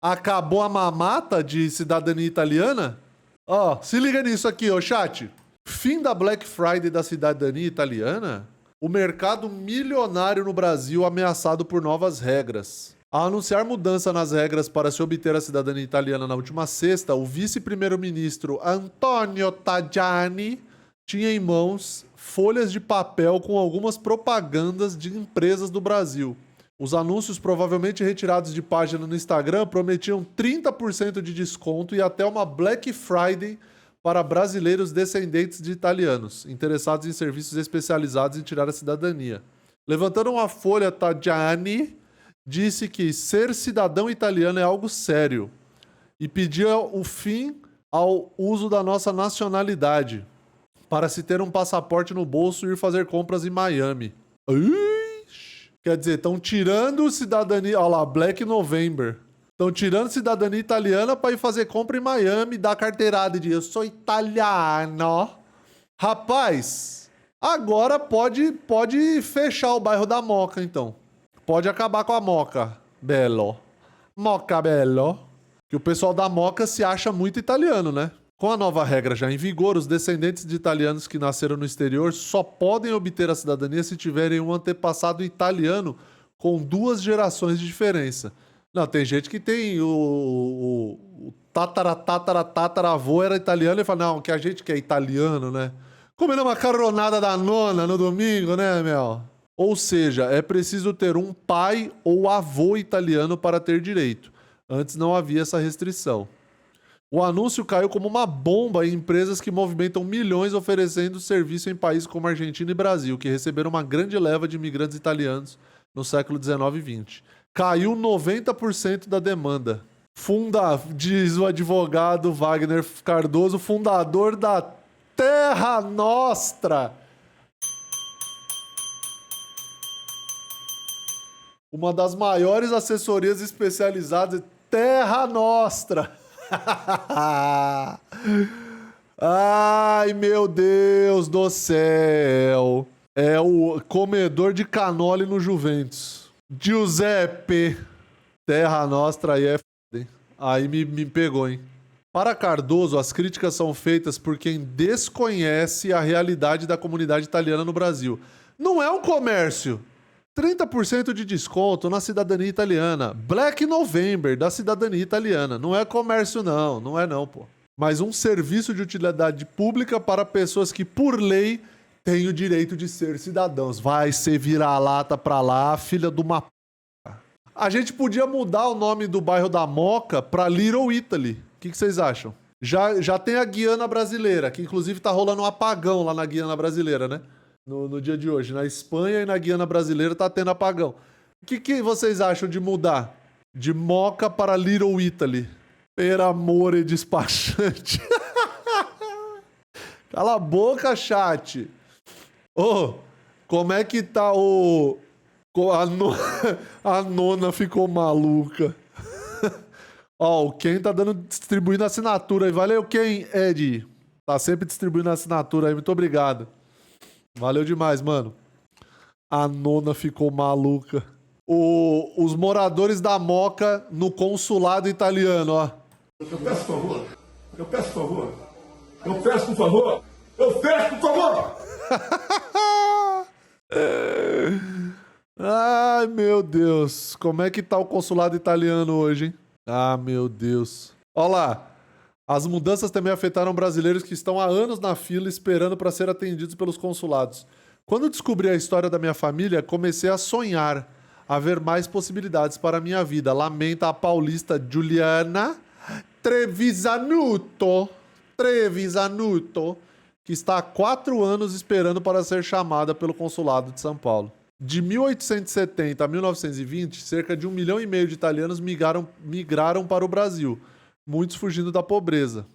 Acabou a mamata de cidadania italiana? Ó, se liga nisso aqui, ó, chat. Fim da Black Friday da cidadania italiana? O mercado milionário no Brasil ameaçado por novas regras. Ao anunciar mudança nas regras para se obter a cidadania italiana na última sexta, o vice-primeiro-ministro Antonio Tajani tinha em mãos folhas de papel com algumas propagandas de empresas do Brasil. Os anúncios, provavelmente retirados de página no Instagram, prometiam 30% de desconto e até uma Black Friday para brasileiros descendentes de italianos, interessados em serviços especializados em tirar a cidadania. Levantando uma folha, Tajani disse que ser cidadão italiano é algo sério e pedia o fim ao uso da nossa nacionalidade para se ter um passaporte no bolso e ir fazer compras em Miami. Ixi. Quer dizer, estão tirando cidadania... Olha lá, Black November. Estão tirando cidadania italiana para ir fazer compra em Miami e dar carteirada de eu sou italiano. Rapaz, agora pode fechar o bairro da Moca, então. Pode acabar com a Moca, bello. Moca, bello. Que o pessoal da Moca se acha muito italiano, né? Com a nova regra já em vigor, os descendentes de italianos que nasceram no exterior só podem obter a cidadania se tiverem um antepassado italiano com 2 gerações de diferença. Não, tem gente que tem o tataravô era italiano e fala, não, que a gente que é italiano, né? Comendo uma macarronada da nona no domingo, né, meu? Ou seja, é preciso ter um pai ou avô italiano para ter direito. Antes não havia essa restrição. O anúncio caiu como uma bomba em empresas que movimentam milhões oferecendo serviço em países como Argentina e Brasil, que receberam uma grande leva de imigrantes italianos no século XIX e XX. Caiu 90% da demanda. Diz o advogado Wagner Cardoso, fundador da Terra Nostra. Uma das maiores assessorias especializadas, Terra Nostra. Ai, meu Deus do céu. É o comedor de canole no Juventus. Giuseppe. Terra Nostra aí é foda, hein? Aí me pegou, hein? Para Cardoso, as críticas são feitas por quem desconhece a realidade da comunidade italiana no Brasil. Não é um comércio. 30% de desconto na cidadania italiana. Black November da cidadania italiana. Não é comércio, não. Não é não, pô. Mas um serviço de utilidade pública para pessoas que, por lei, têm o direito de ser cidadãos. Vai ser vira-lata pra lá, filha de uma p... A gente podia mudar o nome do bairro da Moca pra Little Italy. O que vocês acham? Já tem a Guiana Brasileira, que inclusive tá rolando um apagão lá na Guiana Brasileira, né? No dia de hoje. Na Espanha e na Guiana Brasileira tá tendo apagão. O que vocês acham de mudar? De Moca para Little Italy. Per amore despachante. Cala a boca, chat. Ô, como é que tá o... A nona ficou maluca. Ó, o Ken tá distribuindo assinatura aí. Valeu, Ken, Ed. Tá sempre distribuindo assinatura aí. Muito obrigado. Valeu demais, mano. A nona ficou maluca. Os moradores da Moca no consulado italiano, ó. Eu peço por favor. Eu peço por favor. Eu peço por favor. Eu peço por favor. Ai, meu Deus. Como é que tá o consulado italiano hoje, hein? Ah, meu Deus. Ó lá. As mudanças também afetaram brasileiros que estão há anos na fila esperando para ser atendidos pelos consulados. Quando descobri a história da minha família, comecei a sonhar, a ver mais possibilidades para a minha vida. Lamenta a paulista Giuliana Trevisanuto, que está há 4 anos esperando para ser chamada pelo consulado de São Paulo. De 1870 a 1920, cerca de 1,5 milhão de italianos migraram para o Brasil, muitos fugindo da pobreza.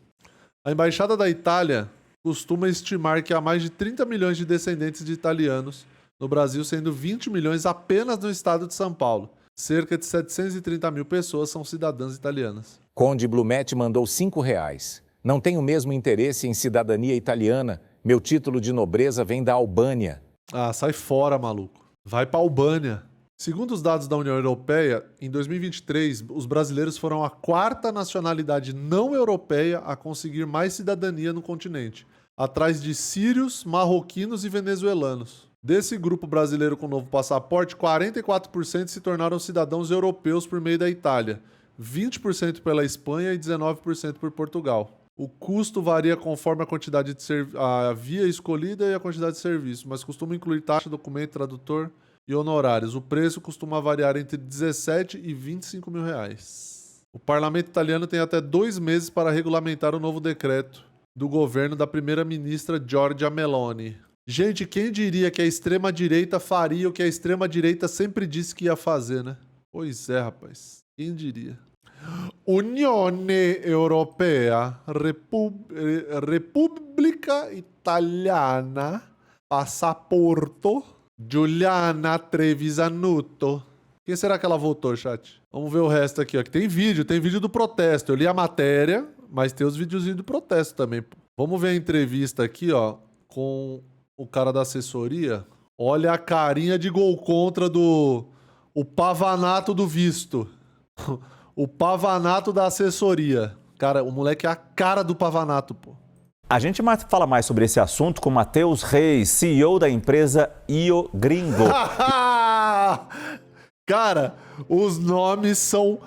A Embaixada da Itália costuma estimar que há mais de 30 milhões de descendentes de italianos no Brasil, sendo 20 milhões apenas no estado de São Paulo. Cerca de 730 mil pessoas são cidadãs italianas. Conde Blumetti mandou R$5. Não tenho mesmo interesse em cidadania italiana. Meu título de nobreza vem da Albânia. Ah, sai fora, maluco. Vai pra Albânia. Segundo os dados da União Europeia, em 2023, os brasileiros foram a quarta nacionalidade não europeia a conseguir mais cidadania no continente, atrás de sírios, marroquinos e venezuelanos. Desse grupo brasileiro com novo passaporte, 44% se tornaram cidadãos europeus por meio da Itália, 20% pela Espanha e 19% por Portugal. O custo varia conforme a quantidade de a via escolhida e a quantidade de serviço, mas costuma incluir taxa, documento, tradutor e honorários. O preço costuma variar entre 17 e 25 mil reais. O parlamento italiano tem até 2 meses para regulamentar o novo decreto do governo da primeira-ministra Giorgia Meloni. Gente, quem diria que a extrema-direita faria o que a extrema-direita sempre disse que ia fazer, né? Pois é, rapaz. Quem diria? Unione Europea, Repubblica Italiana, Passaporto, Giuliana Trevisanuto. Quem será que ela votou, chat? Vamos ver o resto aqui, ó. Que tem vídeo do protesto. Eu li a matéria, mas tem os videozinhos do protesto também. Vamos ver a entrevista aqui, ó, com o cara da assessoria. Olha a carinha de gol contra do... O Pavanato do visto. O Pavanato da assessoria. Cara, o moleque é a cara do Pavanato, pô. A gente fala mais sobre esse assunto com Matheus Reis, CEO da empresa Io Gringo. Cara, os nomes são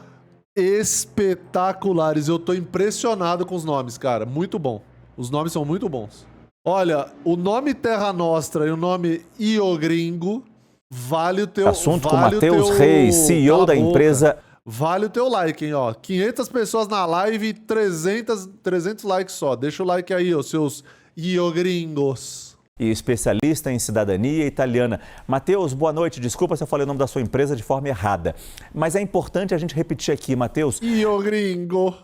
espetaculares. Eu tô impressionado com os nomes, cara. Muito bom. Os nomes são muito bons. Olha, o nome Terra Nostra e o nome Io Gringo vale o teu... Assunto com Matheus Reis, CEO da empresa... Vale o teu like, hein, ó. 500 pessoas na live e 300 likes só. Deixa o like aí, ó, seus Io Gringos. E especialista em cidadania italiana. Matheus, boa noite. Desculpa se eu falei o nome da sua empresa de forma errada. Mas é importante a gente repetir aqui, Matheus. Io Gringo.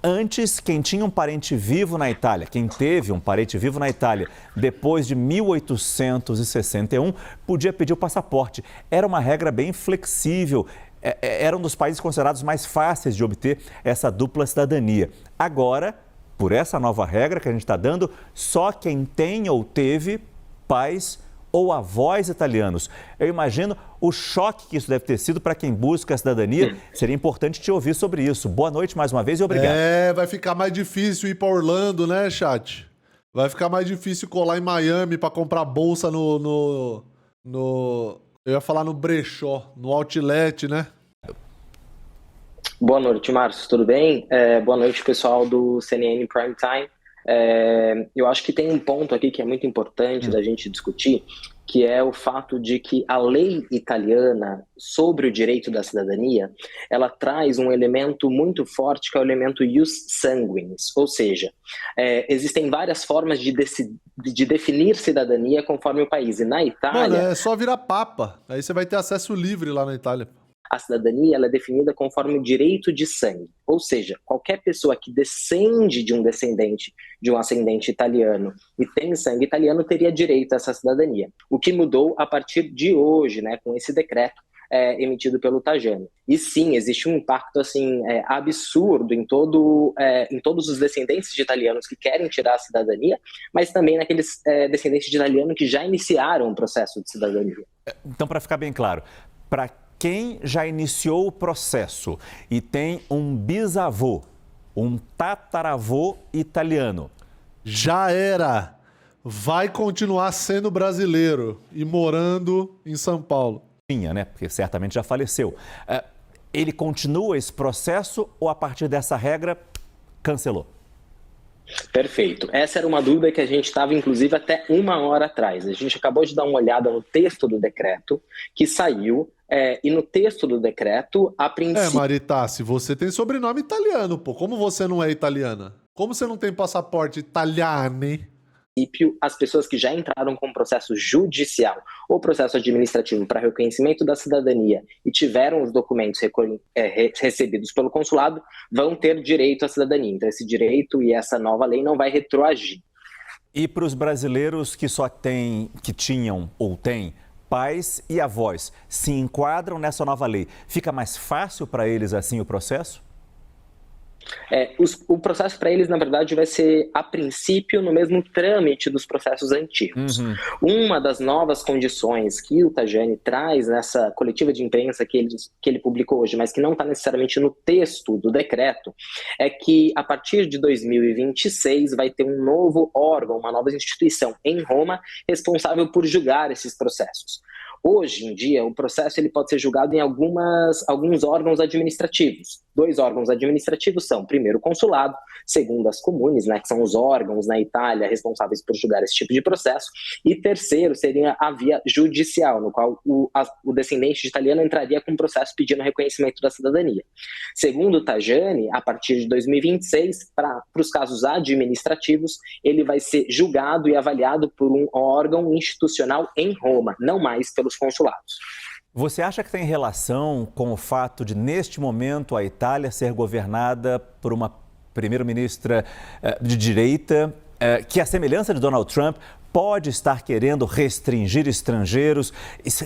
Antes, quem tinha um parente vivo na Itália, quem teve um parente vivo na Itália, depois de 1861, podia pedir o passaporte. Era uma regra bem flexível. Era um dos países considerados mais fáceis de obter essa dupla cidadania. Agora, por essa nova regra que a gente está dando, só quem tem ou teve pais ou avós italianos. Eu imagino o choque que isso deve ter sido para quem busca a cidadania. Seria importante te ouvir sobre isso. Boa noite mais uma vez e obrigado. Vai ficar mais difícil ir para Orlando, né, chat? Vai ficar mais difícil colar em Miami para comprar bolsa no... Eu ia falar no brechó, no outlet, né? Boa noite, Márcio. Tudo bem? Boa noite, pessoal do CNN Prime Time. Eu acho que tem um ponto aqui que é muito importante da gente discutir, que é o fato de que a lei italiana sobre o direito da cidadania, ela traz um elemento muito forte que é o elemento ius sanguinis, ou seja, existem várias formas de definir cidadania conforme o país. E na Itália... Mano, é só virar papa, aí você vai ter acesso livre lá na Itália. A cidadania ela é definida conforme o direito de sangue, ou seja, qualquer pessoa que descende de um descendente, de um ascendente italiano e tem sangue italiano teria direito a essa cidadania. O que mudou a partir de hoje, né, com esse decreto emitido pelo Tajani. E sim, existe um impacto assim, absurdo em todos os descendentes de italianos que querem tirar a cidadania, mas também naqueles descendentes de italiano que já iniciaram o processo de cidadania. Então, para ficar bem claro, para quem já iniciou o processo e tem um bisavô, um tataravô italiano. Já era. Vai continuar sendo brasileiro e morando em São Paulo. Tinha, né? Porque certamente já faleceu. Ele continua esse processo ou a partir dessa regra cancelou? Perfeito. Essa era uma dúvida que a gente estava, inclusive, até 1 hora atrás. A gente acabou de dar uma olhada no texto do decreto que saiu. E no texto do decreto, a princípio... Maritassi, você tem sobrenome italiano, pô. Como você não é italiana? Como você não tem passaporte italiano? As pessoas que já entraram com processo judicial ou processo administrativo para reconhecimento da cidadania e tiveram os documentos recebidos pelo consulado vão ter direito à cidadania. Então, esse direito e essa nova lei não vai retroagir. E para os brasileiros que tinham ou têm pais e avós, se enquadram nessa nova lei, fica mais fácil para eles assim o processo? O processo para eles, na verdade, vai ser, a princípio, no mesmo trâmite dos processos antigos. Uma das novas condições que o Tajani traz nessa coletiva de imprensa que ele publicou hoje, mas que não está necessariamente no texto do decreto, é que a partir de 2026 vai ter um novo órgão, uma nova instituição em Roma responsável por julgar esses processos. Hoje em dia, o processo ele pode ser julgado em alguns órgãos administrativos. 2 órgãos administrativos são, primeiro, o consulado, segundo, as comunes, né, que são os órgãos na Itália responsáveis por julgar esse tipo de processo, e terceiro seria a via judicial, no qual o descendente de italiano entraria com um processo pedindo reconhecimento da cidadania. Segundo o Tajani, a partir de 2026, para os casos administrativos, ele vai ser julgado e avaliado por um órgão institucional em Roma, não mais pelos consulados. Você acha que tem relação com o fato de, neste momento, a Itália ser governada por uma primeira-ministra de direita, que, à semelhança de Donald Trump, pode estar querendo restringir estrangeiros,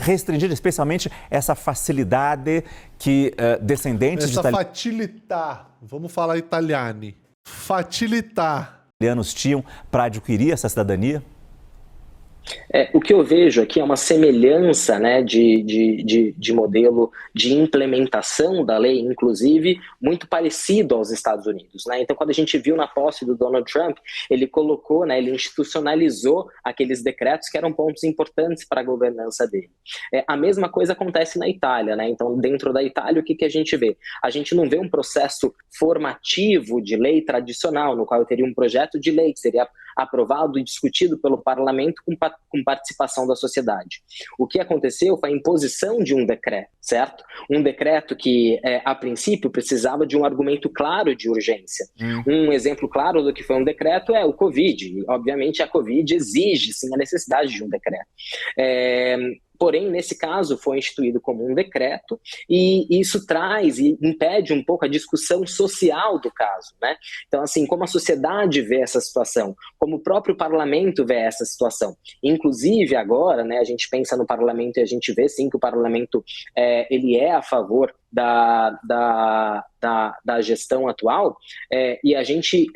restringir especialmente essa facilidade que descendentes de italianos... Facilitar, vamos falar italiani, facilitar. ...italianos tinham para adquirir essa cidadania? O que eu vejo aqui é uma semelhança, né, de modelo de implementação da lei, inclusive, muito parecido aos Estados Unidos, né? Então, quando a gente viu na posse do Donald Trump, ele colocou, né, ele institucionalizou aqueles decretos que eram pontos importantes para a governança dele. A mesma coisa acontece na Itália, né? Então, dentro da Itália, o que a gente vê? A gente não vê um processo formativo de lei tradicional, no qual eu teria um projeto de lei que seria aprovado e discutido pelo parlamento com participação da sociedade. O que aconteceu foi a imposição de um decreto, certo? Um decreto que, a princípio, precisava de um argumento claro de urgência. Um exemplo claro do que foi um decreto é o Covid. E, obviamente, a Covid exige, sim, a necessidade de um decreto. Porém, nesse caso, foi instituído como um decreto e isso traz e impede um pouco a discussão social do caso, né? Então, assim, como a sociedade vê essa situação, como o próprio parlamento vê essa situação. Inclusive, agora, né, a gente pensa no parlamento e a gente vê, sim, que o parlamento ele é a favor da gestão atual, e a gente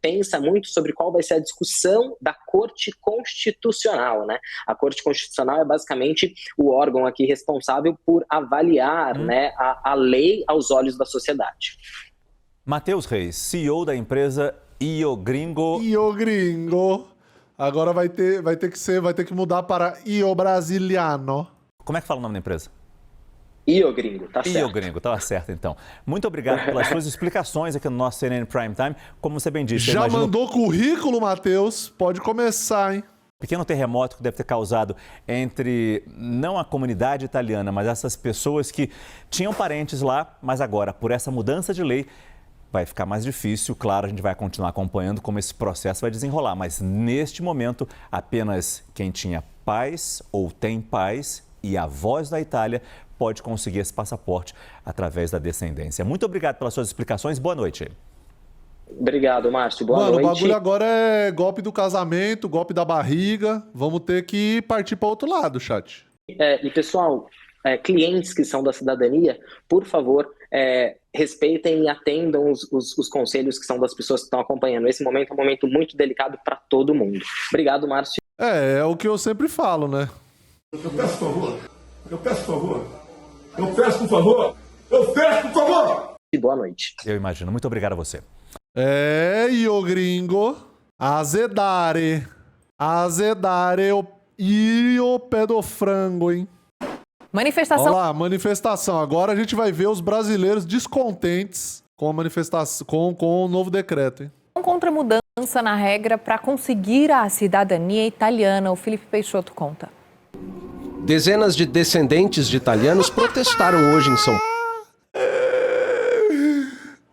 pensa muito sobre qual vai ser a discussão da Corte Constitucional, né? A Corte Constitucional é basicamente o órgão aqui responsável por avaliar, né, a lei aos olhos da sociedade. Matheus Reis, CEO da empresa Io Gringo. Io Gringo. Agora vai ter que mudar para Io Brasiliano. Como é que fala o nome da empresa? Io Gringo, tá certo. Io Gringo, tá certo então. Muito obrigado pelas suas explicações aqui no nosso CNN Prime Time. Como você bem disse... Já mandou currículo, Matheus? Pode começar, hein? Pequeno terremoto que deve ter causado entre, não a comunidade italiana, mas essas pessoas que tinham parentes lá, mas agora, por essa mudança de lei, vai ficar mais difícil. Claro, a gente vai continuar acompanhando como esse processo vai desenrolar, mas neste momento, apenas quem tinha pais ou tem pais e avós da Itália pode conseguir esse passaporte através da descendência. Muito obrigado pelas suas explicações. Boa noite. Obrigado, Márcio. Boa noite. Mano, o bagulho agora é golpe do casamento, golpe da barriga. Vamos ter que partir para outro lado, chat. E pessoal, clientes que são da cidadania, por favor, respeitem e atendam os conselhos que são das pessoas que estão acompanhando. Esse momento é um momento muito delicado para todo mundo. Obrigado, Márcio. É o que eu sempre falo, né? Eu peço por favor. Eu peço por favor. Eu peço por favor. Eu peço por favor. E boa noite. Eu imagino. Muito obrigado a você. Io Gringo. Azedare, io pé do frango, hein? Manifestação. Olha lá, manifestação. Agora a gente vai ver os brasileiros descontentes com a manifestação, com o novo decreto, hein? Contra mudança na regra para conseguir a cidadania italiana. O Felipe Peixoto conta. Dezenas de descendentes de italianos protestaram hoje em São Paulo.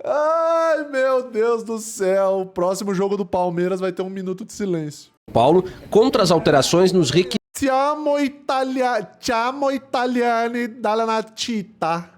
Ai, meu Deus do céu. O próximo jogo do Palmeiras vai ter 1 minuto de silêncio. Contra as alterações nos requisitos. Siamo italiani dalla natità.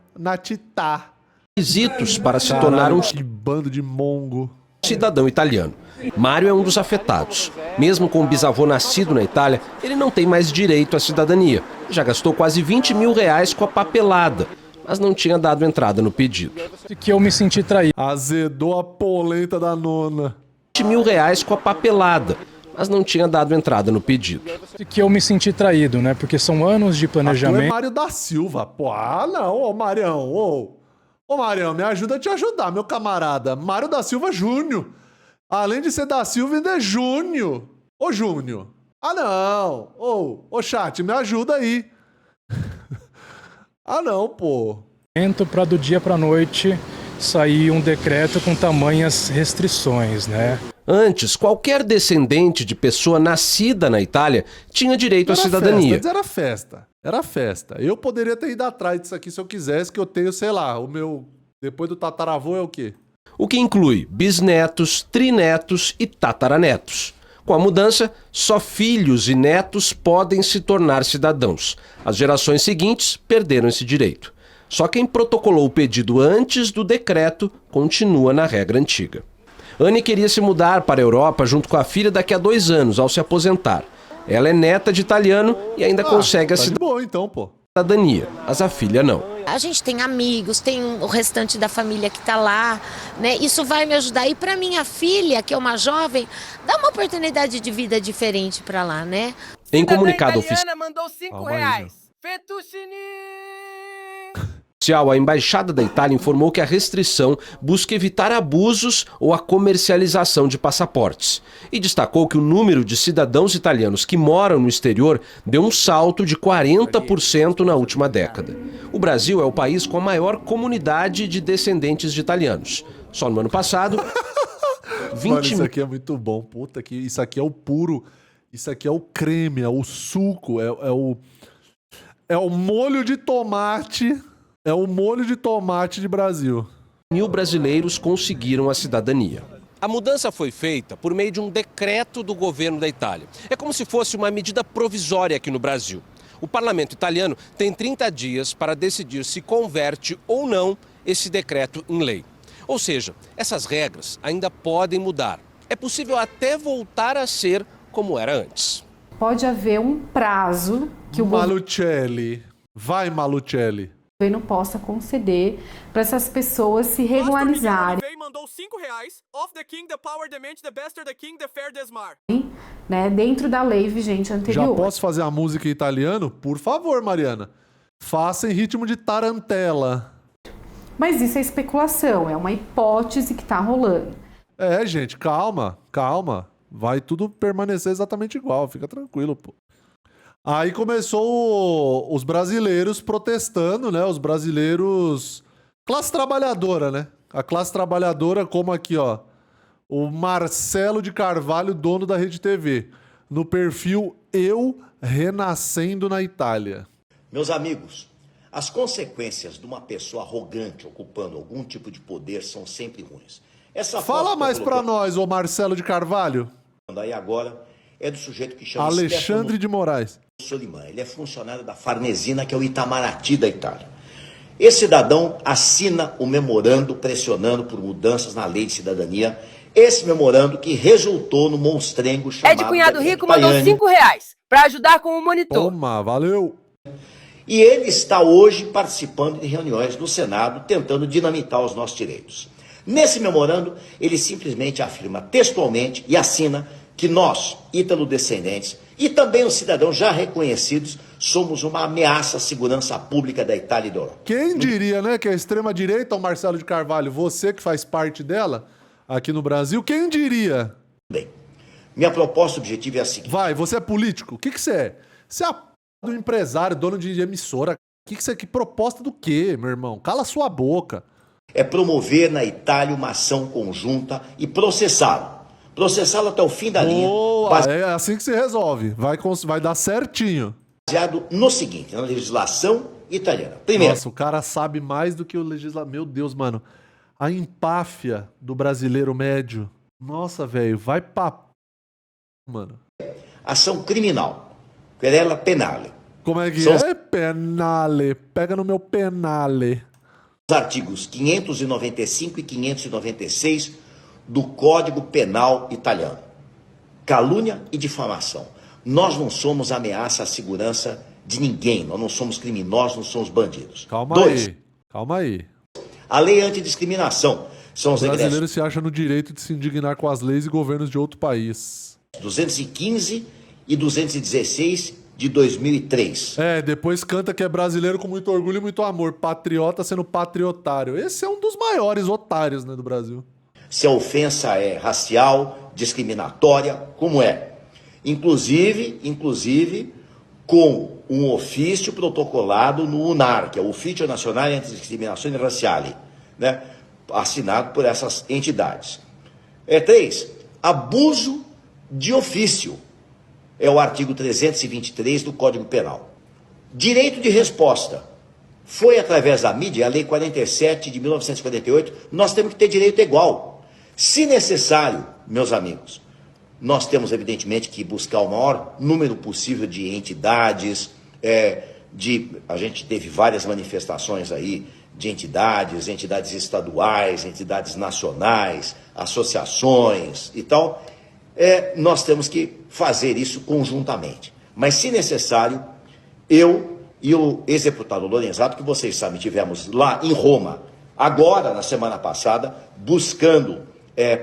Requisitos para se tornar um Que bando de mongo. cidadão italiano. Mário é um dos afetados. Mesmo com o bisavô nascido na Itália, ele não tem mais direito à cidadania. Já gastou quase R$20 mil com a papelada, mas não tinha dado entrada no pedido. Que eu me senti traído. Azedou a polenta da nona. R$20 mil com a papelada, mas não tinha dado entrada no pedido. Que eu me senti traído, né? Porque são anos de Tu é planejamento. Mário da Silva. Pô, não, ô Marião, ô Marião, me ajuda a te ajudar, meu camarada. Mário da Silva Júnior. Além de ser da Silva, ainda é Júnior. Ô Júnior. Ah, não. Ô chat, me ajuda aí. Ah, não, pô. Para do dia para noite sair um decreto com tamanhas restrições, né? Antes, qualquer descendente de pessoa nascida na Itália tinha direito à cidadania. Antes era festa. Era festa. Eu poderia ter ido atrás disso aqui se eu quisesse, que eu tenho, sei lá, o meu... Depois do tataravô é o quê? O que inclui bisnetos, trinetos e tataranetos. Com a mudança, só filhos e netos podem se tornar cidadãos. As gerações seguintes perderam esse direito. Só quem protocolou o pedido antes do decreto continua na regra antiga. Anne queria se mudar para a Europa junto com a filha daqui a 2 anos, ao se aposentar. Ela é neta de italiano e ainda consegue a boa, então, pô. cidadania, mas a filha não. A gente tem amigos, tem o restante da família que está lá, né? Isso vai me ajudar. E para minha filha, que é uma jovem, dá uma oportunidade de vida diferente para lá, né? Em comunicado oficial, mandou R$5. a Embaixada da Itália informou que a restrição busca evitar abusos ou a comercialização de passaportes. E destacou que o número de cidadãos italianos que moram no exterior deu um salto de 40% na última década. O Brasil é o país com a maior comunidade de descendentes de italianos. Só no ano passado, 20 Mano, isso aqui é muito bom. Puta, que isso aqui é o puro. Isso aqui é o creme, é o suco, é o molho de tomate. É o molho de tomate de Brasil. 1.000 brasileiros conseguiram a cidadania. A mudança foi feita por meio de um decreto do governo da Itália. É como se fosse uma medida provisória aqui no Brasil. O parlamento italiano tem 30 dias para decidir se converte ou não esse decreto em lei. Ou seja, essas regras ainda podem mudar. É possível até voltar a ser como era antes. Pode haver um prazo que o Malucelli. Vai, Malucelli. governo possa conceder para essas pessoas se regularizarem, mandou R$5. Of the king, the power, the mente, the bastard, the king, the fair, the smart. né, dentro da lei vigente anterior. Já posso fazer a música em italiano? Por favor, Mariana. Faça em ritmo de tarantela. Mas isso é especulação, é uma hipótese que está rolando. É, gente, calma, calma. Vai tudo permanecer exatamente igual, fica tranquilo, pô. Aí começou os brasileiros protestando, né? Os brasileiros... Classe trabalhadora, né? A classe trabalhadora, como aqui, ó. O Marcelo de Carvalho, dono da Rede TV. No perfil Eu Renascendo na Itália. Meus amigos, as consequências de uma pessoa arrogante ocupando algum tipo de poder são sempre ruins. Fala mais pra nós, ô Marcelo de Carvalho. Aí agora é do sujeito que chama Alexandre de Moraes. Soliman. Ele é funcionário da Farnesina, que é o Itamaraty da Itália. Esse cidadão assina o memorando pressionando por mudanças na lei de cidadania. Esse memorando que resultou no monstrengo chamado... Ed Cunhado Rico mandou R$5 para ajudar com o monitor. Toma, valeu. E ele está hoje participando de reuniões no Senado, tentando dinamitar os nossos direitos. Nesse memorando, ele simplesmente afirma textualmente e assina que nós, ítalo-descendentes, e também os cidadãos já reconhecidos, somos uma ameaça à segurança pública da Itália e da Europa. Quem diria, né, que a extrema-direita, o Marcelo de Carvalho, você que faz parte dela aqui no Brasil, quem diria? Bem, minha proposta objetiva é a seguinte. Vai, você é político? O que você é? Você é a p... do empresário, dono de emissora. O que você é? Que proposta do quê, meu irmão? Cala sua boca. É promover na Itália uma ação conjunta e processá-lo. Processá-lo até o fim da linha. É assim que se resolve. Vai dar certinho. Baseado no seguinte, na legislação italiana. Primeiro. Nossa, o cara sabe mais do que o legislador. Meu Deus, mano. A empáfia do brasileiro médio. Nossa, velho. Vai pra... Mano. Ação criminal. Querela penale. Como é que é? Penale. Pega no meu penale. Os artigos 595 e 596 do Código Penal italiano. Calúnia e difamação. Nós não somos ameaça à segurança de ninguém. Nós não somos criminosos, não somos bandidos. Calma aí. Calma aí. A lei antidiscriminação são os O egressos brasileiro se acha no direito de se indignar com as leis e governos de outro país. 215 e 216 de 2003. É, depois canta que é brasileiro com muito orgulho e muito amor. Patriota sendo patriotário. Esse é um dos maiores otários, né, do Brasil. Se a ofensa é racial, discriminatória, como é. Inclusive com um ofício protocolado no UNAR, que é o Ufficio Nazionale Antidiscriminazione Razziali, né, assinado por essas entidades. 3. Abuso de ofício. É o artigo 323 do Código Penal. Direito de resposta. Foi através da mídia, a Lei 47 de 1948, nós temos que ter direito igual. Se necessário, meus amigos, nós temos evidentemente que buscar o maior número possível de entidades, a gente teve várias manifestações aí de entidades estaduais, entidades nacionais, associações e tal. Nós temos que fazer isso conjuntamente. Mas, se necessário, eu e o ex-deputado Lorenzato, que vocês sabem, tivemos lá em Roma, agora, na semana passada, buscando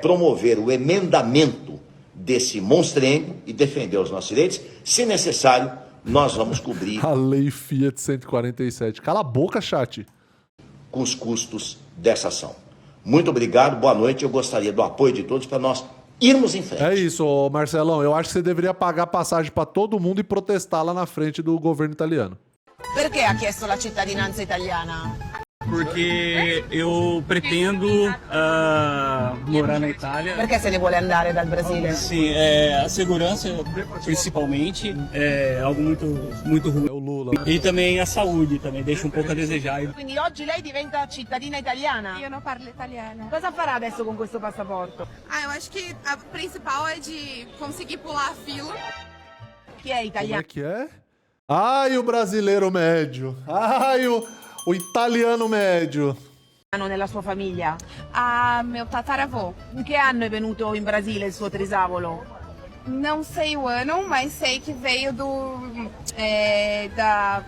promover o emendamento desse monstrengo e defender os nossos direitos. Se necessário, nós vamos cobrir a Lei Fiat 147. Cala a boca, chat. Com os custos dessa ação. Muito obrigado, boa noite. Eu gostaria do apoio de todos para nós irmos em frente. É isso, ô Marcelão. Eu acho que você deveria pagar passagem para todo mundo e protestar lá na frente do governo italiano. Por que ha chiesto la cittadinanza italiana? Porque eu pretendo morar na Itália. Perché se ne vuole andare dal Brasile? Sim, a segurança, principalmente, é algo muito ruim. É o Lula. E também a saúde, também deixa um pouco a desejar. Quindi oggi lei diventa cittadina italiana? Eu não parlo italiano. Cosa farà adesso con questo passaporto? Eu acho que a principal é de conseguir pular a fila. Que é Como italiano? é que é? Ai, o brasileiro médio. Ai, o italiano médio. Nella sua famiglia? Meu tataravô. In che anno è venuto in Brasile il suo trisavolo? Não sei o ano, mas sei que veio da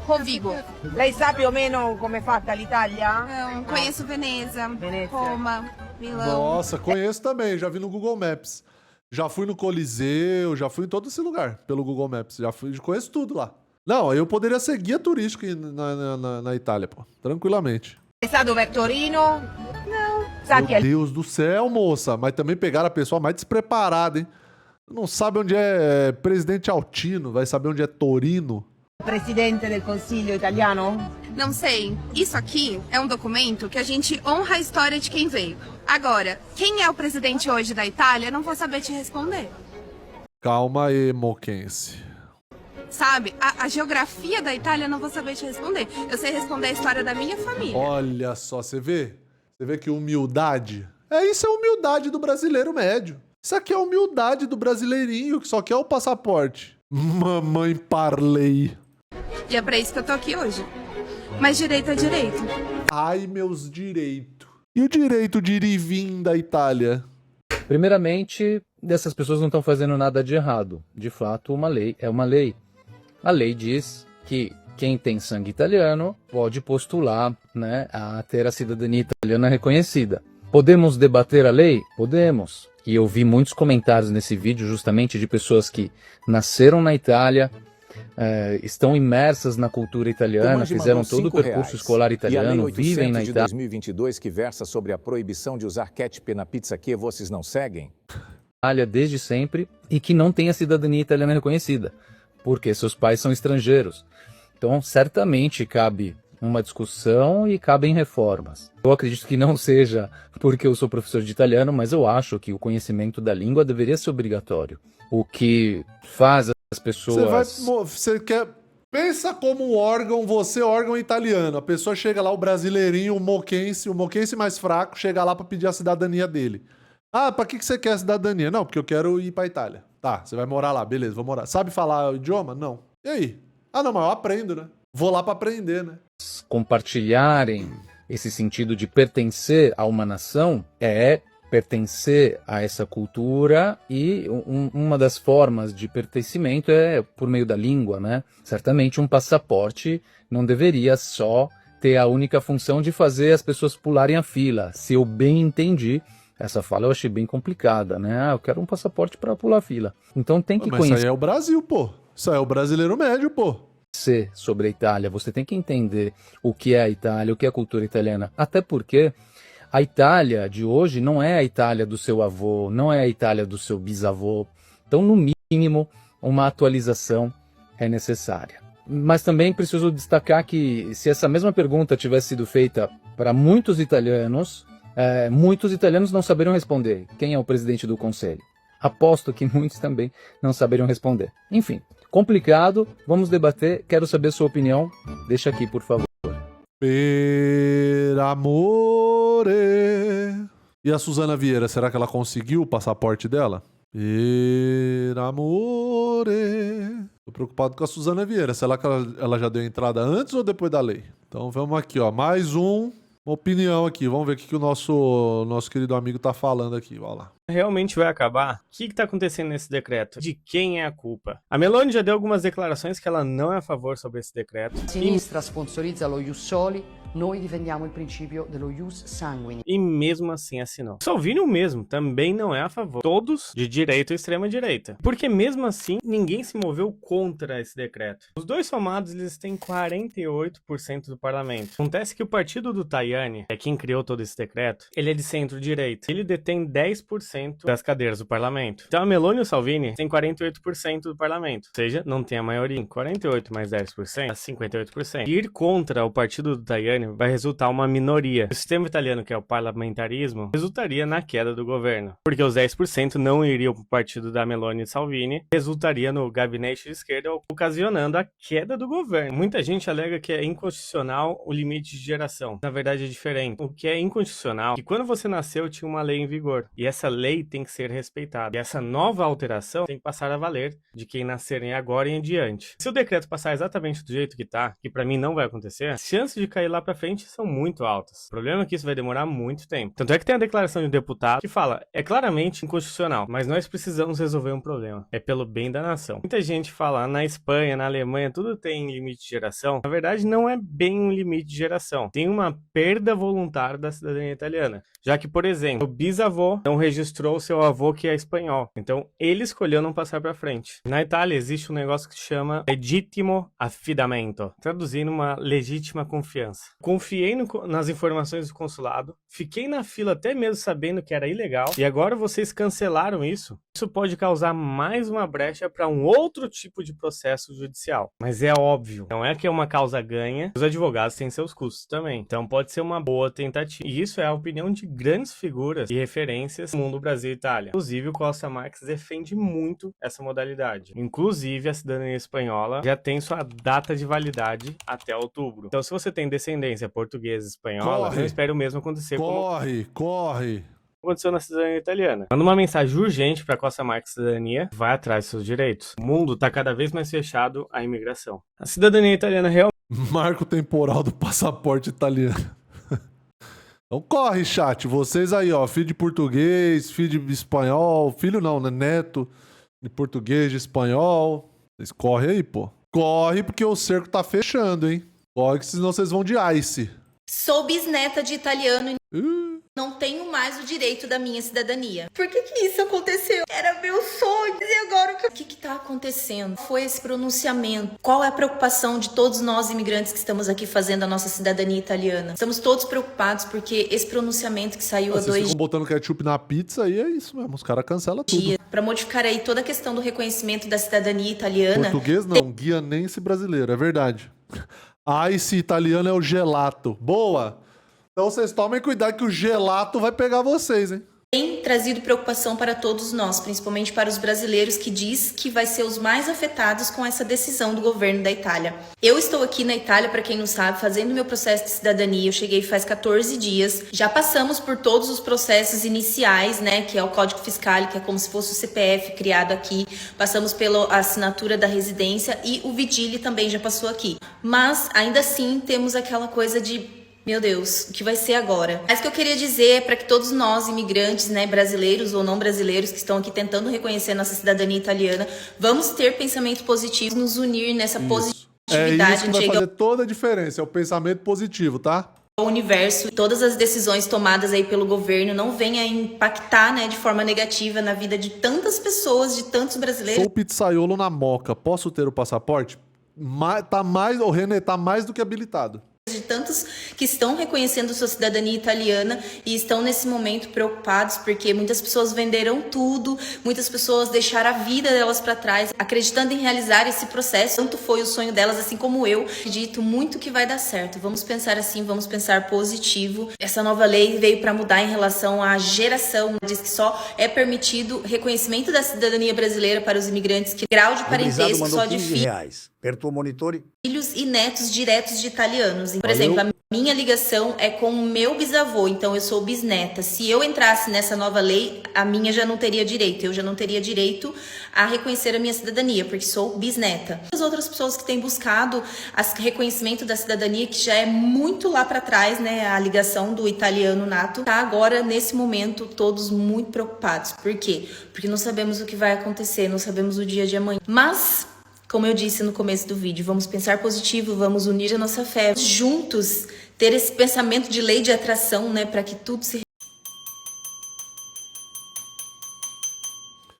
Rovigo. Lei sa più o meno come è fatta l'Italia? Não, conheço Veneza, Venezia. Roma, Milão. Nossa, conheço também. Já vi no Google Maps. Já fui no Coliseu, já fui em todo esse lugar pelo Google Maps. Conheço tudo lá. Não, eu poderia ser guia turístico na Itália, pô. Tranquilamente. Sa dove è Torino? Não. Sa che Meu è Deus do céu, moça. Mas também pegaram a pessoa mais despreparada, hein? Não sabe onde é Presidente Altino, vai saber onde é Torino. il presidente del Consiglio italiano? Não sei. Isso aqui é um documento que a gente honra a história de quem veio. Agora, quem é o presidente hoje da Itália, não vou saber te responder. Calma aí, moquense. Sabe? A geografia da Itália, não vou saber te responder. Eu sei responder a história da minha família. Olha só, você vê? Você vê que humildade... Isso é humildade do brasileiro médio. Isso aqui é humildade do brasileirinho que só quer o passaporte. Mamãe Parley. E é pra isso que eu tô aqui hoje. Mas direito é direito. Ai, meus direitos. E o direito de ir e vir da Itália? Primeiramente, essas pessoas não estão fazendo nada de errado. De fato, uma lei é uma lei. A lei diz que quem tem sangue italiano pode postular, né, a ter a cidadania italiana reconhecida. Podemos debater a lei? Podemos. E eu vi muitos comentários nesse vídeo justamente de pessoas que nasceram na Itália, estão imersas na cultura italiana, fizeram todo o percurso escolar italiano, vivem na de Itália. 2022 que versa sobre a proibição de usar ketchup na pizza que vocês não seguem? Desde sempre e que não tem a cidadania italiana reconhecida, porque seus pais são estrangeiros. Então, certamente cabe uma discussão e cabem reformas. Eu acredito que não seja porque eu sou professor de italiano, mas eu acho que o conhecimento da língua deveria ser obrigatório. O que faz as pessoas... Você quer... Pensa como um órgão, você órgão italiano. A pessoa chega lá, o brasileirinho, o moquense mais fraco, chega lá pra pedir a cidadania dele. Ah, pra que você quer a cidadania? Não, porque eu quero ir pra Itália. Tá, você vai morar lá, beleza, vou morar. Sabe falar o idioma? Não. E aí? Ah, não, mas eu aprendo, né? Vou lá pra aprender, né? Compartilharem esse sentido de pertencer a uma nação é pertencer a essa cultura e uma das formas de pertencimento é por meio da língua, né? Certamente um passaporte não deveria só ter a única função de fazer as pessoas pularem a fila. Se eu bem entendi, essa fala eu achei bem complicada, né? Eu quero um passaporte para pular a fila. Então tem que Mas conhecer. isso aí é o Brasil, pô. Isso aí é o brasileiro médio, pô. Sobre a Itália, você tem que entender o que é a Itália, o que é a cultura italiana. Até porque a Itália de hoje não é a Itália do seu avô, não é a Itália do seu bisavô. Então, no mínimo, uma atualização é necessária. Mas também preciso destacar que se essa mesma pergunta tivesse sido feita para muitos italianos não saberiam responder quem é o presidente do conselho. Aposto que muitos também não saberiam responder. Enfim, complicado, vamos debater, quero saber sua opinião, deixa aqui, por favor. Per amore. E a Suzana Vieira, será que ela conseguiu o passaporte dela? Per amore. Tô preocupado com a Suzana Vieira. Será que ela já deu entrada antes ou depois da lei? Então vamos aqui, ó. Mais uma opinião aqui. Vamos ver o que o nosso querido amigo tá falando aqui. Olha lá. Realmente vai acabar? O que está acontecendo nesse decreto? De quem é a culpa? A Meloni já deu algumas declarações que ela não é a favor sobre esse decreto. A sinistra sponsorizza lo ius soli, noi difendiamo il principio dello ius sanguine. E mesmo assim assinou. Salvini o mesmo, também não é a favor. Todos de direita ou extrema direita. Porque mesmo assim, ninguém se moveu contra esse decreto. Os dois somados, eles têm 48% do parlamento. Acontece que o partido do Tajani, que é quem criou todo esse decreto, ele é de centro-direita. Ele detém 10% das cadeiras do parlamento. Então a Meloni e o Salvini têm 48% do parlamento. Ou seja, não tem a maioria. 48 mais 10% dá 58%. Ir contra o partido do Tajani vai resultar uma minoria. O sistema italiano, que é o parlamentarismo, resultaria na queda do governo. Porque os 10% não iriam para o partido da Meloni e Salvini, resultaria no gabinete de esquerda, ocasionando a queda do governo. Muita gente alega que é inconstitucional o limite de geração. Na verdade é diferente. O que é inconstitucional é que quando você nasceu tinha uma lei em vigor. E essa lei tem que ser respeitada. E essa nova alteração tem que passar a valer de quem nascerem agora e em diante. Se o decreto passar exatamente do jeito que tá, que pra mim não vai acontecer, as chances de cair lá pra frente são muito altas. O problema é que isso vai demorar muito tempo. Tanto é que tem a declaração de um deputado que fala, é claramente inconstitucional, mas nós precisamos resolver um problema. É pelo bem da nação. Muita gente fala, na Espanha, na Alemanha, tudo tem limite de geração. Na verdade, não é bem um limite de geração. Tem uma perda voluntária da cidadania italiana. Já que, por exemplo, o bisavô não registrou o seu avô que é espanhol. Então, ele escolheu não passar pra frente. Na Itália, existe um negócio que se chama legittimo affidamento. Traduzindo, uma legítima confiança. Confiei nas informações do consulado, fiquei na fila até mesmo sabendo que era ilegal, e agora vocês cancelaram isso. Isso pode causar mais uma brecha para um outro tipo de processo judicial. Mas é óbvio, não é que é uma causa ganha, os advogados têm seus custos também. Então pode ser uma boa tentativa. E isso é a opinião de grandes figuras e referências no mundo Brasil e Itália. Inclusive o Costa Marques defende muito essa modalidade. Inclusive a cidadania espanhola já tem sua data de validade até outubro. Então se você tem descendência portuguesa e espanhola, não espere o mesmo acontecer Corre! Aconteceu na cidadania italiana. Manda uma mensagem urgente para a Costa Marques Cidadania, vai atrás dos seus direitos. O mundo está cada vez mais fechado à imigração. A cidadania italiana realmente... Marco temporal do passaporte italiano. Então corre, chat. Vocês aí, ó, filho de português, filho de espanhol, filho não, né? Neto de português, de espanhol. Vocês correm aí, pô. Corre porque o cerco tá fechando, hein? Corre que senão vocês vão de ice. Sou bisneta de italiano e não tenho mais o direito da minha cidadania. Por que isso aconteceu? Era meu sonho. E agora o que tá acontecendo? Foi esse pronunciamento. Qual é a preocupação de todos nós imigrantes que estamos aqui fazendo a nossa cidadania italiana? Estamos todos preocupados porque esse pronunciamento que saiu há 2 dias... Vocês ficam botando ketchup na pizza e é isso mesmo. Os caras cancelam tudo. Para modificar aí toda a questão do reconhecimento da cidadania italiana... Português não, guianense brasileiro, é verdade. Ice italiano é o gelato. Boa! Então vocês tomem cuidado que o gelato vai pegar vocês, hein? Tem trazido preocupação para todos nós, principalmente para os brasileiros, que diz que vai ser os mais afetados com essa decisão do governo da Itália. Eu estou aqui na Itália, para quem não sabe, fazendo meu processo de cidadania. Eu cheguei faz 14 dias. Já passamos por todos os processos iniciais, né, que é o Código Fiscal, que é como se fosse o CPF criado aqui. Passamos pela assinatura da residência e o Vigili também já passou aqui. Mas, ainda assim, temos aquela coisa de... Meu Deus, o que vai ser agora? Mas o que eu queria dizer é para que todos nós, imigrantes, né, brasileiros ou não brasileiros, que estão aqui tentando reconhecer nossa cidadania italiana, vamos ter pensamentos positivos, nos unir nessa É isso que vai fazer toda a diferença, é o pensamento positivo, tá? O universo, todas as decisões tomadas aí pelo governo não venham a impactar, né, de forma negativa na vida de tantas pessoas, de tantos brasileiros. Sou pizzaiolo na Moca, posso ter o passaporte? O René tá mais do que habilitado. De tantos que estão reconhecendo sua cidadania italiana e estão nesse momento preocupados porque muitas pessoas venderam tudo, muitas pessoas deixaram a vida delas para trás, acreditando em realizar esse processo. Tanto foi o sonho delas, assim como eu. Acredito muito que vai dar certo. Vamos pensar assim, vamos pensar positivo. Essa nova lei veio para mudar em relação à geração. Diz que só é permitido reconhecimento da cidadania brasileira para os imigrantes que grau de parentesco só de filhos. Per tuo monitore. Filhos e netos diretos de italianos. Por exemplo, a minha ligação é com o meu bisavô, então eu sou bisneta. Se eu entrasse nessa nova lei, a minha já não teria direito. Eu já não teria direito a reconhecer a minha cidadania, porque sou bisneta. As outras pessoas que têm buscado o reconhecimento da cidadania, que já é muito lá para trás, né, a ligação do italiano nato, tá agora, nesse momento, todos muito preocupados. Por quê? Porque não sabemos o que vai acontecer, não sabemos o dia de amanhã. Mas, como eu disse no começo do vídeo, vamos pensar positivo, vamos unir a nossa fé, juntos ter esse pensamento de lei de atração, né, para que tudo se...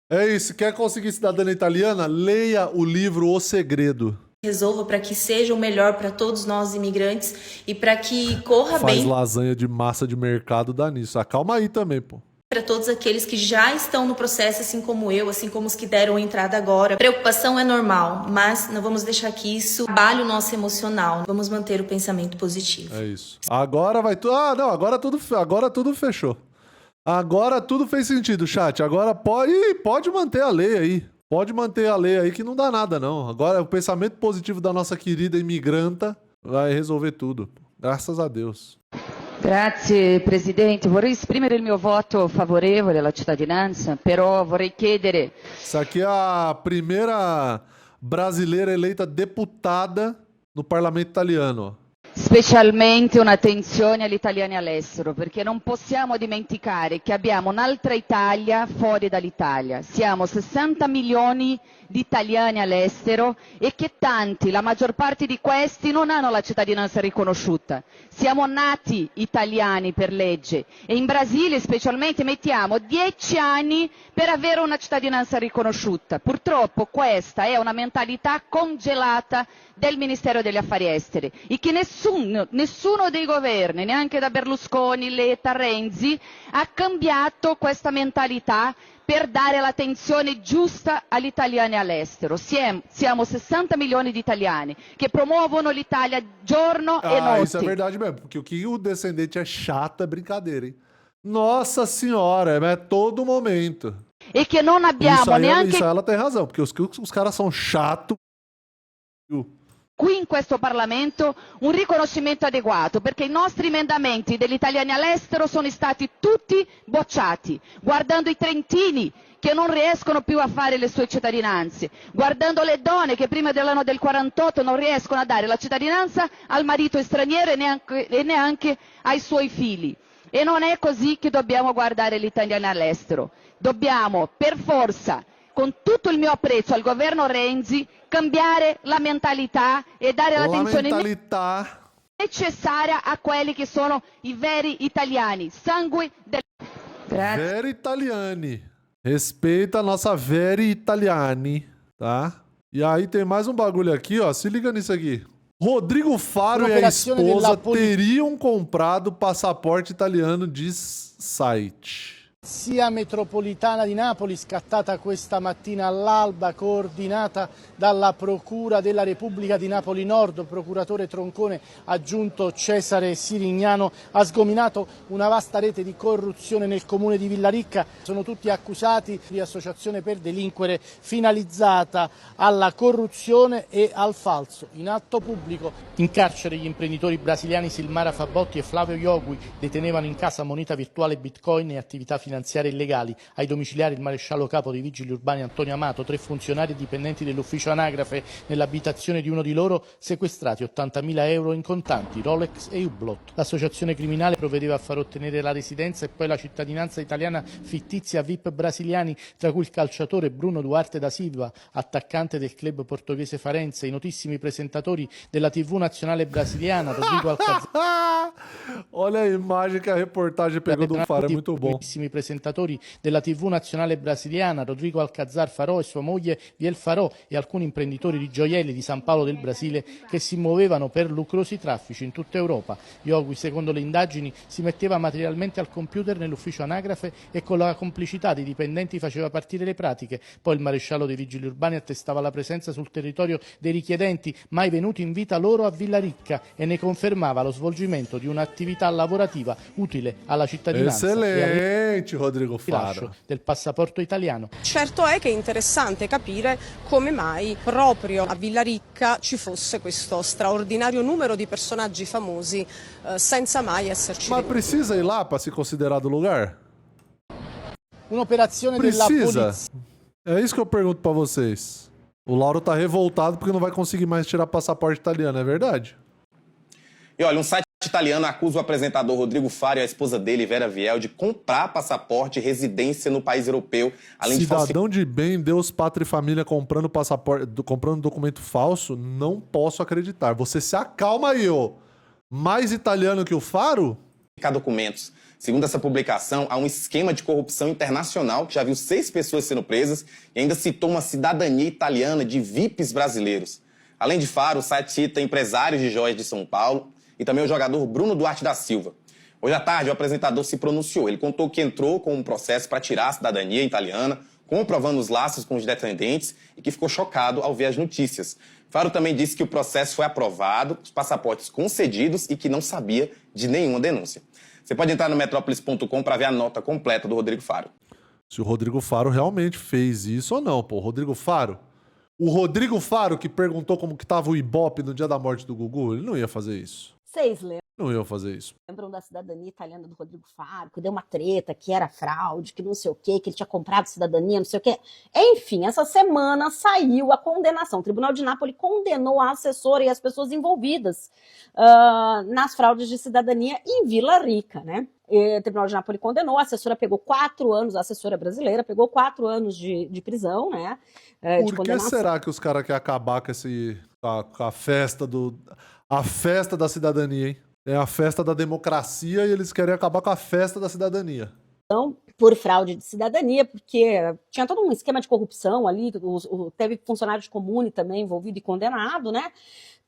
É isso, quer conseguir cidadania italiana? Leia o livro O Segredo. Resolva para que seja o melhor para todos nós imigrantes e para que corra bem. Faz lasanha de massa de mercado, dá nisso. Acalma aí também, pô. Para todos aqueles que já estão no processo, assim como eu, assim como os que deram entrada agora. Preocupação é normal, mas não vamos deixar que isso abale o nosso emocional. Vamos manter o pensamento positivo. É isso. Agora vai tudo... Ah, não, agora tudo fechou. Agora tudo fez sentido, chat. Agora pode manter a lei aí. Pode manter a lei aí que não dá nada, não. Agora o pensamento positivo da nossa querida imigranta vai resolver tudo. Graças a Deus. Grazie Presidente, vorrei esprimere il mio voto favorevole alla cittadinanza, però vorrei chiedere... Essa aqui é a primeira brasileira eleita deputada no parlamento italiano. Specialmente un'attenzione agli italiani all'estero, perché non possiamo dimenticare che abbiamo un'altra Italia fuori dall'Italia. Siamo 60 milioni di italiani all'estero e che tanti, la maggior parte di questi, non hanno la cittadinanza riconosciuta. Siamo nati italiani per legge e in Brasile specialmente mettiamo 10 anni per avere una cittadinanza riconosciuta. Purtroppo questa è una mentalità congelata del Ministero degli Affari Esteri e che nessuno dei governi, neanche da Berlusconi, Letta, Renzi, ha cambiato questa mentalità per dare l'attenzione giusta agli italiani all'estero. Siamo 60 milioni di italiani che promuovono l'Italia giorno e notte. Isso é verdade mesmo, porque o que o descendente é chato é brincadeira, hein? Nossa senhora, é todo momento. E che non abbiamo neanche... Isso ela tem razão, porque os caras são chatos. Qui in questo Parlamento un riconoscimento adeguato, perché i nostri emendamenti degli italiani all'estero sono stati tutti bocciati, guardando i trentini che non riescono più a fare le sue cittadinanze, guardando le donne che prima dell'anno del 48 non riescono a dare la cittadinanza al marito straniero e neanche ai suoi figli. E non è così che dobbiamo guardare gli italiani all'estero. Dobbiamo, per forza, con tutto il mio apprezzo al governo Renzi, cambiare la mentalità e dare l'attenzione necessaria a quelli che sono i veri italiani, sangue del... Grazie. Veri italiani. Respeita a nossa veri italiani, tá? E aí tem mais um bagulho aqui, ó. Se liga nisso aqui. Rodrigo Faro e a esposa teriam comprado passaporte italiano, diz site. Sia metropolitana di Napoli, scattata questa mattina all'alba, coordinata dalla Procura della Repubblica di Napoli Nord, procuratore Troncone aggiunto Cesare Sirignano, ha sgominato una vasta rete di corruzione nel comune di Villaricca. Sono tutti accusati di associazione per delinquere finalizzata alla corruzione e al falso in atto pubblico. In carcere gli imprenditori brasiliani Silmara Fabotti e Flavio Iogui detenevano in casa moneta virtuale Bitcoin e attività finanziarie finanziarie illegali. Ai domiciliari il maresciallo capo dei vigili urbani Antonio Amato, 3 funzionari e dipendenti dell'ufficio anagrafe nell'abitazione di uno di loro, sequestrati 80.000 euro in contanti, Rolex e Hublot. L'associazione criminale provvedeva a far ottenere la residenza e poi la cittadinanza italiana fittizia a VIP brasiliani, tra cui il calciatore Bruno Duarte da Silva, attaccante del club portoghese Farense, i notissimi presentatori della TV nazionale brasiliana, Rodrigo Alcazar. Olha a imagem que a reportagem pegou do Faro, é muito bom. I presentatori della TV nazionale brasiliana, Rodrigo Alcazar Farò e sua moglie Viel Farò, e alcuni imprenditori di gioielli di San Paolo del Brasile che si muovevano per lucrosi traffici in tutta Europa. Iogui, secondo le indagini, si metteva materialmente al computer nell'ufficio anagrafe e con la complicità dei dipendenti faceva partire le pratiche. Poi il maresciallo dei vigili urbani attestava la presenza sul territorio dei richiedenti mai venuti in vita loro a Villaricca e ne confermava lo svolgimento di un'attività lavorativa utile alla cittadinanza. Excelente, Rodrigo Faro. Del passaporto italiano. Certo è che è interessante capire come mai proprio a Villaricca ci fosse questo straordinario numero di personaggi famosi senza mai esserci. Ma precisa ir lá para se considerar do lugar? Un'operazione della polizia. É isso que eu pergunto para vocês. O Lauro tá revoltado porque não vai conseguir mais tirar passaporte italiano, é verdade? E olha, um site italiano acusa o apresentador Rodrigo Faro e a esposa dele, Vera Viel, de comprar passaporte e residência no país europeu, além de Cidadão de bem, Deus, pátria e família comprando passaporte, comprando documento falso, não posso acreditar. Você se acalma aí, ô. Mais italiano que o Faro? Documentos. Segundo essa publicação, há um esquema de corrupção internacional que já viu 6 pessoas sendo presas e ainda citou uma cidadania italiana de VIPs brasileiros. Além de Faro, o site cita empresários de joias de São Paulo e também o jogador Bruno Duarte da Silva. Hoje à tarde, o apresentador se pronunciou. Ele contou que entrou com um processo para tirar a cidadania italiana, comprovando os laços com os descendentes e que ficou chocado ao ver as notícias. Faro também disse que o processo foi aprovado, os passaportes concedidos e que não sabia de nenhuma denúncia. Você pode entrar no metrópolis.com para ver a nota completa do Rodrigo Faro. Se o Rodrigo Faro realmente fez isso ou não, pô. O Rodrigo Faro que perguntou como que tava o Ibope no dia da morte do Gugu, ele não ia fazer isso. Vocês lembram? Não ia fazer isso. Lembram da cidadania italiana do Rodrigo Faro, que deu uma treta, que era fraude, que não sei o quê, que ele tinha comprado cidadania, não sei o quê. Enfim, essa semana saiu a condenação. O Tribunal de Nápoles condenou a assessora e as pessoas envolvidas nas fraudes de cidadania em Vila Rica, né? O Tribunal de Nápoles condenou, a assessora pegou 4 anos, a assessora brasileira pegou 4 anos de prisão, né? Por que será que os caras querem acabar com a festa a festa da cidadania, hein? É a festa da democracia e eles querem acabar com a festa da cidadania. Por fraude de cidadania, porque tinha todo um esquema de corrupção ali, teve funcionário de comune também envolvido e condenado, né?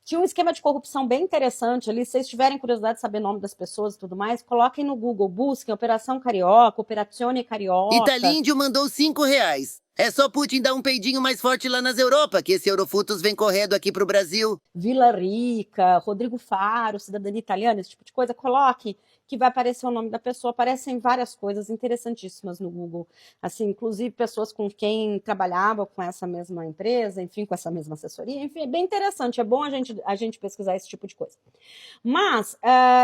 Tinha um esquema de corrupção bem interessante ali. Se vocês tiverem curiosidade de saber o nome das pessoas e tudo mais, coloquem no Google, busquem Operação Carioca, Operazione Carioca. Italíndio mandou R$5. É só Putin dar um peidinho mais forte lá nas Europa, que esse Eurofutos vem correndo aqui pro Brasil. Vila Rica, Rodrigo Faro, cidadania italiana, esse tipo de coisa, coloque que vai aparecer o nome da pessoa. Aparecem várias coisas interessantíssimas no Google. Assim, inclusive pessoas com quem trabalhava com essa mesma empresa, enfim, com essa mesma assessoria. Enfim, é bem interessante, é bom a gente pesquisar esse tipo de coisa. Mas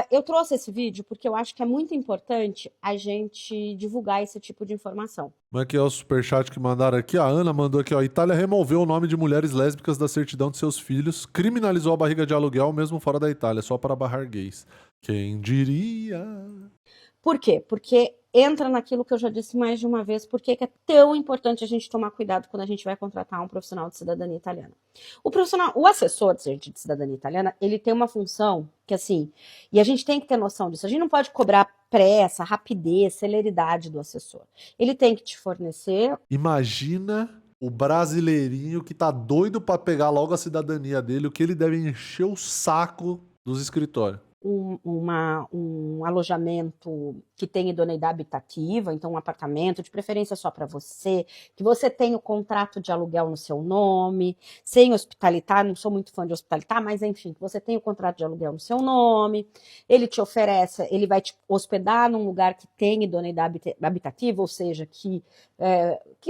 eu trouxe esse vídeo porque eu acho que é muito importante a gente divulgar esse tipo de informação. Como é que é o superchat que mandaram aqui? A Ana mandou aqui, ó. A Itália removeu o nome de mulheres lésbicas da certidão de seus filhos, criminalizou a barriga de aluguel mesmo fora da Itália, só para barrar gays. Quem diria? Por quê? Porque entra naquilo que eu já disse mais de uma vez, porque é tão importante a gente tomar cuidado quando a gente vai contratar um profissional de cidadania italiana. O assessor de cidadania italiana, ele tem uma função que assim, e a gente tem que ter noção disso, a gente não pode cobrar pressa, rapidez, celeridade do assessor. Ele tem que te fornecer... Imagina o brasileirinho que tá doido pra pegar logo a cidadania dele, o que ele deve encher o saco dos escritórios. Um alojamento que tem idoneidade habitativa, então um apartamento, de preferência só para você, que você tenha o contrato de aluguel no seu nome, sem hospitalitar, não sou muito fã de hospitalitar, mas enfim, que você tenha o contrato de aluguel no seu nome, ele te oferece, ele vai te hospedar num lugar que tem idoneidade habitativa, ou seja, que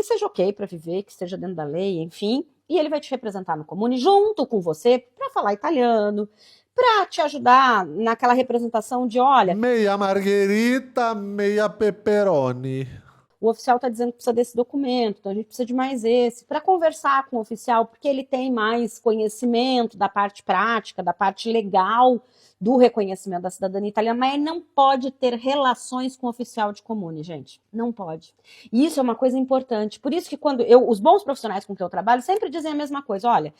seja ok para viver, que esteja dentro da lei, enfim, e ele vai te representar no comune junto com você para falar italiano, para te ajudar naquela representação de, olha... Meia marguerita, meia pepperoni. O oficial está dizendo que precisa desse documento, então a gente precisa de mais esse, para conversar com o oficial, porque ele tem mais conhecimento da parte prática, da parte legal do reconhecimento da cidadania italiana, mas ele não pode ter relações com o oficial de comune, gente. Não pode. E isso é uma coisa importante. Por isso que quando os bons profissionais com que eu trabalho sempre dizem a mesma coisa. Olha,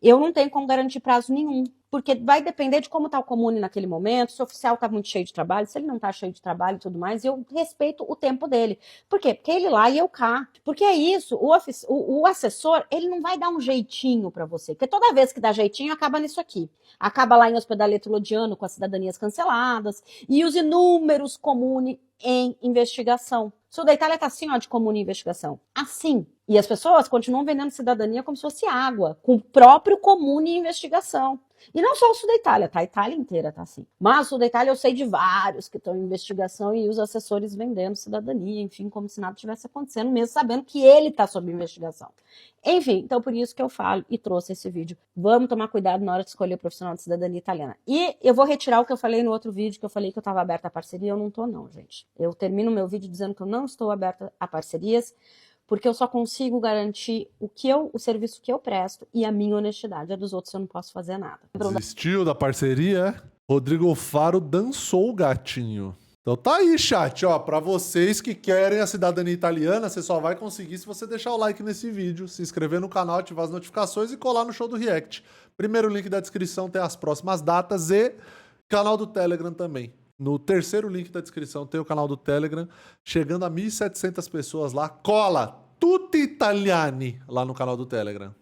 eu não tenho como garantir prazo nenhum, porque vai depender de como está o comune naquele momento, se o oficial está muito cheio de trabalho, se ele não está cheio de trabalho e tudo mais, e eu respeito o tempo dele. Por quê? Porque ele lá e eu cá. Porque é isso, o assessor, ele não vai dar um jeitinho para você, porque toda vez que dá jeitinho, acaba nisso aqui. Acaba lá em Ospedaleto Lodiano com as cidadanias canceladas e os inúmeros comune em investigação. O sul da Itália está assim, ó, de comune em investigação. Assim. E as pessoas continuam vendendo cidadania como se fosse água, com o próprio comune em investigação. E não só o sul da Itália, tá? A Itália inteira tá assim. Mas o sul da Itália eu sei de vários que estão em investigação e os assessores vendendo cidadania, enfim, como se nada tivesse acontecendo, mesmo sabendo que ele tá sob investigação. Enfim, então por isso que eu falo e trouxe esse vídeo. Vamos tomar cuidado na hora de escolher o profissional de cidadania italiana. E eu vou retirar o que eu falei no outro vídeo, que eu falei que eu estava aberta a parceria. Eu não tô não, gente. Eu termino meu vídeo dizendo que eu não estou aberta a parcerias, porque eu só consigo garantir o serviço que eu presto e a minha honestidade. A dos outros eu não posso fazer nada. Desistiu da parceria? Rodrigo Faro dançou o gatinho. Então tá aí, chat, ó, pra vocês que querem a cidadania italiana, você só vai conseguir se você deixar o like nesse vídeo, se inscrever no canal, ativar as notificações e colar no show do React. Primeiro link da descrição tem as próximas datas e canal do Telegram também. No terceiro link da descrição tem o canal do Telegram, chegando a 1.700 pessoas lá. Cola! Tutti italiani lá no canal do Telegram.